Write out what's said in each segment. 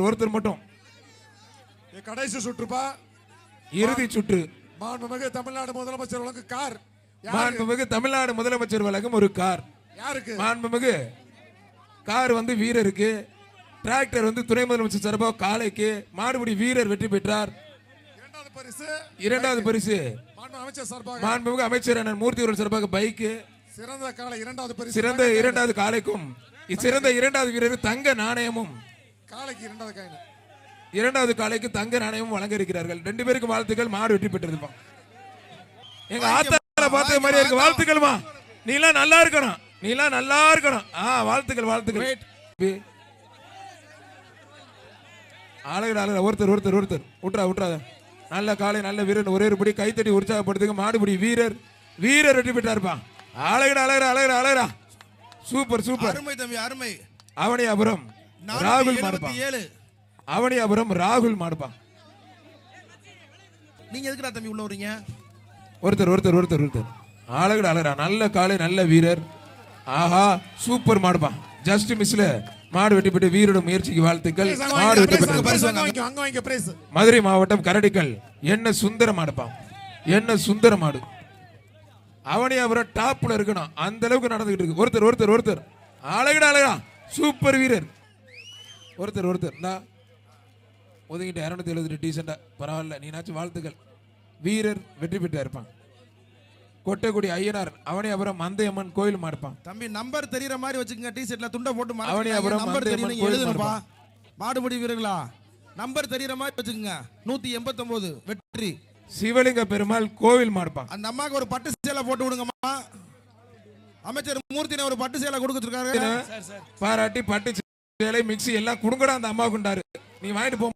ஒருத்தர் மட்டும் கடைசி சுற்றுப்பா, இறுதி சுற்று. மாண்புமிகு தமிழ்நாடு முதலமைச்சர் வழங்கும் கார். மாண்புமிகு தமிழ்நாடு முதலமைச்சர் வழங்கும் ஒரு கார். யாருக்கு? மாண்புமிகு கார் வந்து வீரருக்கு, டிராக்டர் வந்து துணை முதலமைச்சர் சார்பாக காளைக்கு. மாடுபிடி வீரர் வெற்றி பெற்றார். இரண்டாவது பரிசு மாண்புமிகு அமைச்சர் அண்ணன் மூர்த்தி அவர்கள் சார்பாக பைக்கு. சிறந்த காளை இரண்டாவது பரிசு. சிறந்த இரண்டாவது காளைக்கும் சிறந்த இரண்டாவது வீரருக்கு தங்க நாணயமும், காளைக்கு இரண்டாவது காளைக்கு தங்க நாணயமும் வழங்க இருக்கிறார்கள். 2 பேருக்கு வாழ்த்துக்கள். மாடு வெற்றி பெற்றிருப்பா. எங்க ஆத்தால பார்த்த மாதிரி இருக்கு. வாழ்த்துக்கள்மா. நீலாம் நல்லா இருக்கணும், நீலாம் நல்லா இருக்கணும். வாழ்த்துக்கள் வாழ்த்துக்கள். ஆளுகள் ஒருத்தர் ஒருத்தர் ஒருத்தர் விட்டுறாத. நல்ல காலை நல்ல வீரர். ஒரே ஒரு படி கைத்தட்டி உற்சாகப்படுத்துங்க. மாடுபிடி வீரர் வெற்றி பெற்றாருப்பா. அழகடா சூப்பர் சூப்பர். அருமை தம்பி அருமை. அவனியாபுரம் ராகுல் மாடுப்பா. அவனியாபுரம் ராகுல் மாடுப்பா. நீங்க எதுக்குடா தம்பி உள்ள வரீங்க? ஒருத்தர் அழகடா நல்ல காலை நல்ல வீரர். ஆஹா சூப்பர் மாடுப்பா. ஜஸ்ட் மிஸ்ல மாடு வெட்டி பெற்று வீரோட முயற்சிக்கு வாழ்த்துக்கள். மாடு வெட்டி பெற்று மதுரை மாவட்டம் கரடிக்கல் என்ன சுந்தர மாடுப்பா. என்ன சுந்தர மாடு. அவனியாபுரம் டாப்ல இருக்கணும், அந்த அளவுக்கு நடந்துகிட்டு இருக்கு. ஒருத்தர் அழகடா சூப்பர் வீரர். ஒருத்தர் ஒதுங்கிட்டு 270 டீசெண்டா பரவாயில்ல. நீனாச்சும் வாழ்த்துக்கள். வீரர் வெற்றி பெற்றா இருப்பான். கொட்டைக்குடி ஐயனார் அவனியாபுரம் மந்தையம்மன் கோயில் மாடுப்பான். தம்பி நம்பர் தெரியற மாதிரி வச்சுக்கங்க. டீ-ஷர்ட்ல துண்ட போட்டு அவனியாபுரம் நம்பர் தெரியணும் எழுதுங்கப்பா. மாடுபிடி வீரர்களா நம்பர் தெரியற மாதிரி வச்சுக்கங்க. 189 வெற்றி. சிவலிங்க பெருமாள் கோவில் மாடுப்பான். அந்த அம்மாக்கு ஒரு பட்டு சேலை போட்டு விடுங்கம்மா. அமைச்சர் மூர்த்தின ஒரு பட்டு சேலை கொடுத்துருக்காரு. பாராட்டி பட்டு சேலை மிக்ஸி எல்லாம் குடுங்கடா அந்த அம்மா கொண்டாரு. நீ வாங்கிட்டு போமா.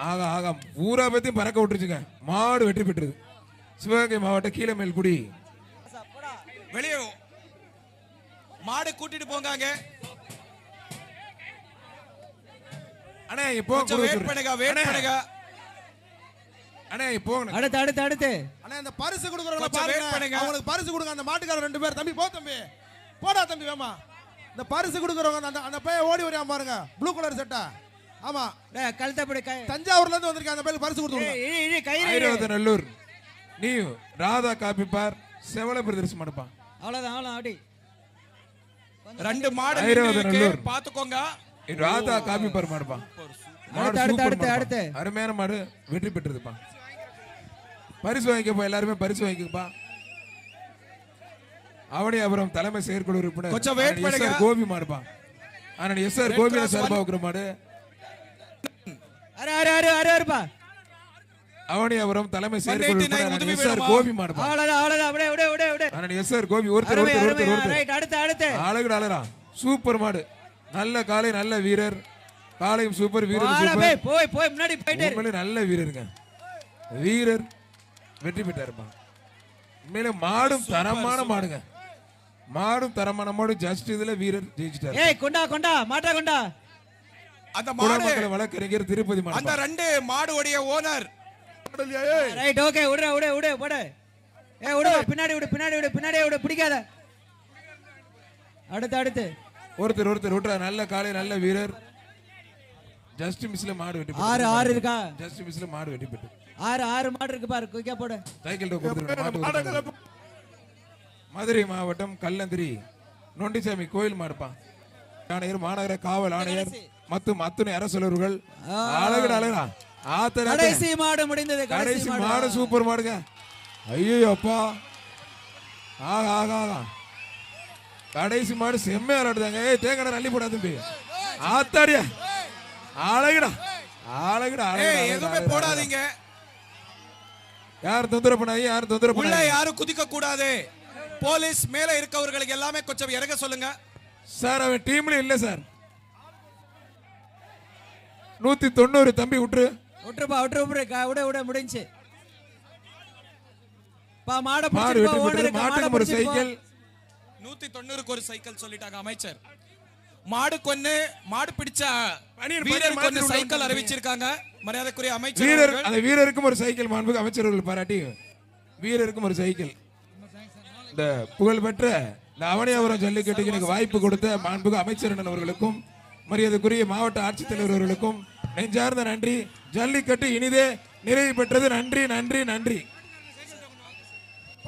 ஆகா பூரா பத்தி பறக்க விட்டுருச்சுங்க. மாடு வெற்றி பெற்றது. சிவகங்கை மாவட்டம் கீழமேல்குடி. வெளியே மாடு கூட்டிட்டு போங்க. அண்ணே இப்போ வெயிட் பண்ணுங்க. அண்ணே இப்போ அடுத்து அண்ணே இந்த பரிசு கொடுக்கறவங்கள பாருங்க. அவங்களுக்கு பரிசு கொடுங்க. அந்த மாட்டுக்காரர் 2 பேர். தம்பி போ தம்பி. போடா தம்பி வேமா. இந்த பரிசு கொடுக்கறவங்க அந்த பைய ஓடி வரியா பாருங்க. ப்ளூ கலர் சட்டை. ஆமா கழுத்தப்படி தஞ்சாவூர்ல இருந்து வந்திருக்க. அந்த பையலுக்கு பரிசு கொடுத்துருங்க. ஐராவதநல்லூர் நீ ராதா காப்பி பார் செவல பிரதர்ஸ் மடப்பா. அவ்வளவுதான் அடி. 2 மாடு பாத்துக்கோங்க. ராதா காப்பி பார் மடப்பா. அடுத்து அருமையான மாடு வெற்றி பெற்றதுப்பா. பரிசு வாங்கிக்கப்பா. எல்லாருமே பரிசு வாங்கிக்கப்பா. அவனியாபுரம் தலைமை செயற்குழு உறுப்பினர் கோபி மாடுப்பா. ஆனா எஸ்ஆர் கோபி சார்பா வைக்கிற மாடு. அவனியாபுரம் தலைமை செயற்குழு உறுப்பினர் எஸ்ஆர் கோபி மாடுப்பா. எஸ்ஆர் கோபி ஒருத்தர் அழகுடா சூப்பர் மாடு. நல்ல காலை நல்ல வீரர். காலையும் சூப்பர் வீரர் சூப்பர். நல்ல வீரருங்க. வீரர் வெற்றி பெற்றாருப்பா. உண்மையில மாடும் தரமான மாடுங்க. மாடும் தரமான மாடு. ஜஸ்ட் இதுல வீரர் ஜெயிச்சிட்டாரு. ஏய் கொண்டா மாட்டா கொண்டா. அந்த மாடு வழக்கறிஞர் திருப்பதி மாடு. அந்த 2 மாடு உடைய ஓனர். ரைட் ஓகே விடு போடு. ஏய் விடு பின்னாடி விடு பிடிக்காத. அடுத்து ஒருத்தர் விட்றா. நல்ல காலை நல்ல வீரர். ஜஸ்ட் மிஸ்ல மாடு வெட்டி பெற்று. 6 இருக்கா? ஜஸ்ட் மிஸ்ல மாடு வெட்டி பெற்று. 6 மாடு இருக்கு பாரு. குயிக்கா போடு. சைக்கிள் கொடுத்துரு. மதுரை மாவட்டம் கல்லந்திரி நொண்டிசாமி கோயில் மாடுப்பா. ஆணையர் மாநகர காவல் ஆணையர் மற்றும் அத்துணை அரசலர்கள். அழகடா கடைசி மாடு முடிந்தது. கடைசி மாடு சூப்பர் மாடுங்க. ஐயோ அப்பா. ஆகா கடைசி மாடு செம்மையா விளையாடுதாங்க. தேங்காய் அள்ளி போடா தம்பி. ஆத்தாடியா அழகுடா. எதுவுமே போடாதீங்க. யாரும் தொந்தரவு பண்ணாதீங்க. யாரும் குதிக்க கூடாது. போலீஸ் மேல இருக்கவர்களுக்கு எல்லாமே கொஞ்சம் இறங்க சொல்லுங்க சார். அவன் டீம்ல இல்ல சார். 190 தம்பி விட்டுருப்பா. விட முடிஞ்சு. மாட்டுக்கு ஒரு சைக்கிள். 190க்கு ஒரு சைக்கிள் சொல்லிட்டாங்க அமைச்சர். மாடு பிடிச்ச வீரருக்கு சைக்கிள் அறிவிச்சிருக்காங்க. மரியாதைக்குரிய அமைச்சர். அந்த வீரருக்கும் ஒரு சைக்கிள் மாண்புக்கு அமைச்சர்கள் பாராட்டி வீரருக்கும் ஒரு சைக்கிள். இந்த புகழ்பெற்ற இந்த அவனியாபுரம் ஜல்லிக்கட்டுக்கு எனக்கு வாய்ப்பு கொடுத்த மாண்புக்கு அமைச்சர் அவர்களுக்கும் மரியாதைக்குரிய மாவட்ட ஆட்சித்தலைவர் அவர்களுக்கும் நெஞ்சார்ந்த நன்றி. ஜல்லிக்கட்டு இனிதே நிறைவு பெற்றது. நன்றி நன்றி நன்றி.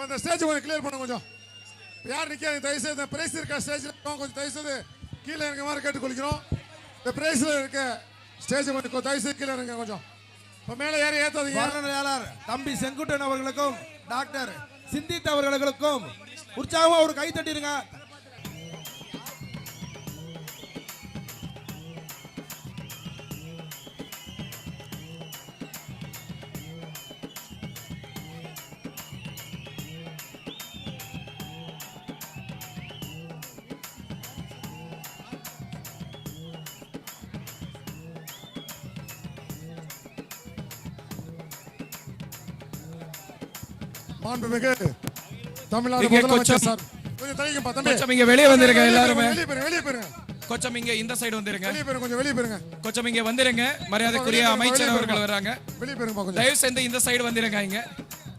இந்த ஸ்டேஜ் கொஞ்சம் கிளியர் பண்ண கொஞ்சம். யார் நிற்காது தயவு செய்து இந்த பிரைஸ் இருக்க ஸ்டேஜில் கொஞ்சம் தயவு செய்து கீழே இருக்க மாதிரி கேட்டுக்கொள்கிறோம். இந்த பிரைஸில் இருக்க ஸ்டேஜ் கொஞ்சம் தயவு செய்து கீழே இருங்க கொஞ்சம். இப்போ மேலே யாரும் ஏற்றாதீங்க. வர்ணனையாளர் தம்பி செங்குட்டன் அவர்களுக்கும் டாக்டர் சிந்தித் அவர்களுக்கும் உற்சாகமா ஒரு கை தட்டிருங்க. மாண்புமிகு தமிழ்நாடு முதலமைச்சர் சார் கொஞ்சம் தள்ளிங்கப்பா தம்பி. கொஞ்சம் இங்க வெளியே வந்துருங்க எல்லாருமே. வெளியே போயிருங்க. கொஞ்சம் இங்க இந்த சைடு வந்துருங்க. வெளியே போயிருங்க. கொஞ்சம் இங்க வந்துருங்க. மரியாதைக்குரிய அமைச்சர் அவர்கள் வராங்க. வெளியே போயிருங்க கொஞ்சம். தயவு செய்து இந்த சைடு வந்துருங்க. இங்க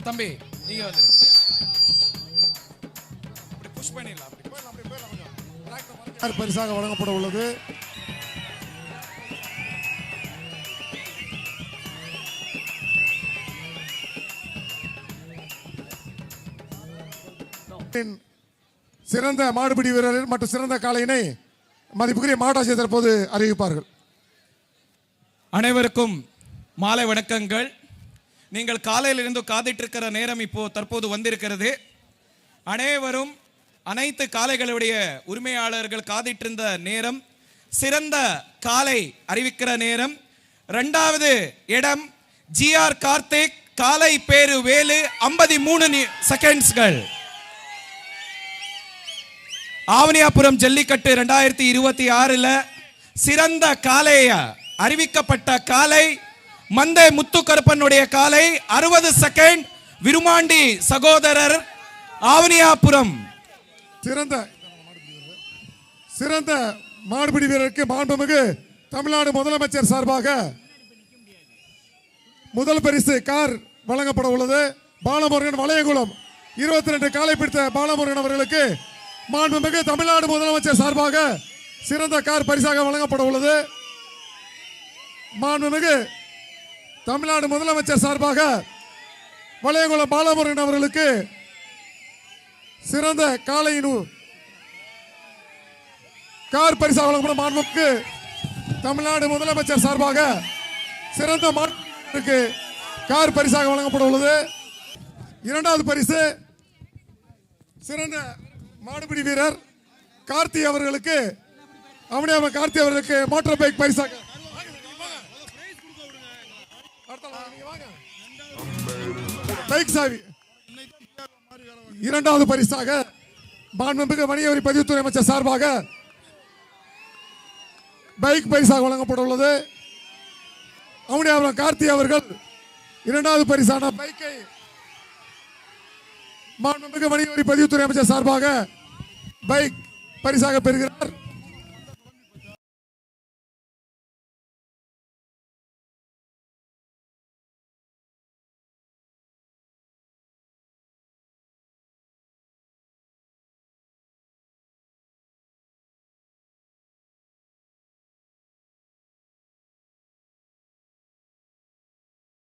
தம்பி நீங்க வந்துருங்க. அப்படி புஷ் பண்ணிடலாம். யார் பரிசாக வழங்கப்பட உள்ளது? சிறந்த மாடுபிடி வீரர் மற்றும் சிறந்த காளையினை மதிப்புக்குரிய மாவட்ட தற்போது அறிவிப்பார்கள். அனைவருக்கும் மாலை வணக்கங்கள். நீங்கள் காலையிலிருந்து காத்திட்டிருக்கிற நேரம் இப்போ தற்போது வந்திருக்கிறது. அனைவரும் அனைத்து காளைகளுடைய உரிமையாளர்கள் காத்திட்டிருந்த நேரம். சிறந்த காளை அறிவிக்கிற நேரம். 2வது இடம் ஜிஆர் கார்த்திக், காளை பேரு வேலு, 53 செகண்ட்ஸ்கள். ஆவணியாபுரம் ஜல்லிக்கட்டு 2026 சிறந்த காளைய அறிவிக்கப்பட்ட காளை மந்தை முத்துக்கருப்பனுடைய காளை 60 செகண்ட். விருமாண்டி சகோதரர் ஆவணியாபுரம். சிறந்த மாடுபிடி வீரருக்கு மாண்புமிகு தமிழ்நாடு முதலமைச்சர் சார்பாக முதல் பரிசு கார் வழங்கப்பட உள்ளது. பாலமுருகன் வளையகுளம் 22 காலை பிடித்த பாலமுருகன் அவர்களுக்கு மாண்புமிகு தமிழ்நாடு முதலமைச்சர் சார்பாக சிறந்த கார் பரிசாக வழங்கப்பட உள்ளது. மாண்புமிகு தமிழ்நாடு முதலமைச்சர் சார்பாக வளையகுளம் பாலமுருகன் அவர்களுக்கு சிறந்த காளையின் கார் பரிசாக வழங்கப்படும். மாண்புமிகு தமிழ்நாடு முதலமைச்சர் சார்பாக சிறந்த மாட்டுக்கு கார் பரிசாக வழங்கப்பட உள்ளது. 2வது பரிசு சிறந்த மாடுபிடி வீரர் கார்த்தி அவர்களுக்கு கார்த்தி அவர்களுக்கு மோட்டார் பைக் பரிசாக பைக் சாவி. 2வது பரிசாக மாண்புமிகு வணிக வரி பதிவுத்துறை அமைச்சர் சார்பாக பைக் பரிசாக வழங்கப்பட உள்ளது. அவனியாபுரம் கார்த்தி அவர்கள் 2வது பரிசான பைக்கை மாண்புமிகு வணிக வரி பதிவுத்துறை அமைச்சர் சார்பாக பைக் பரிசாக பெறுகிறார்.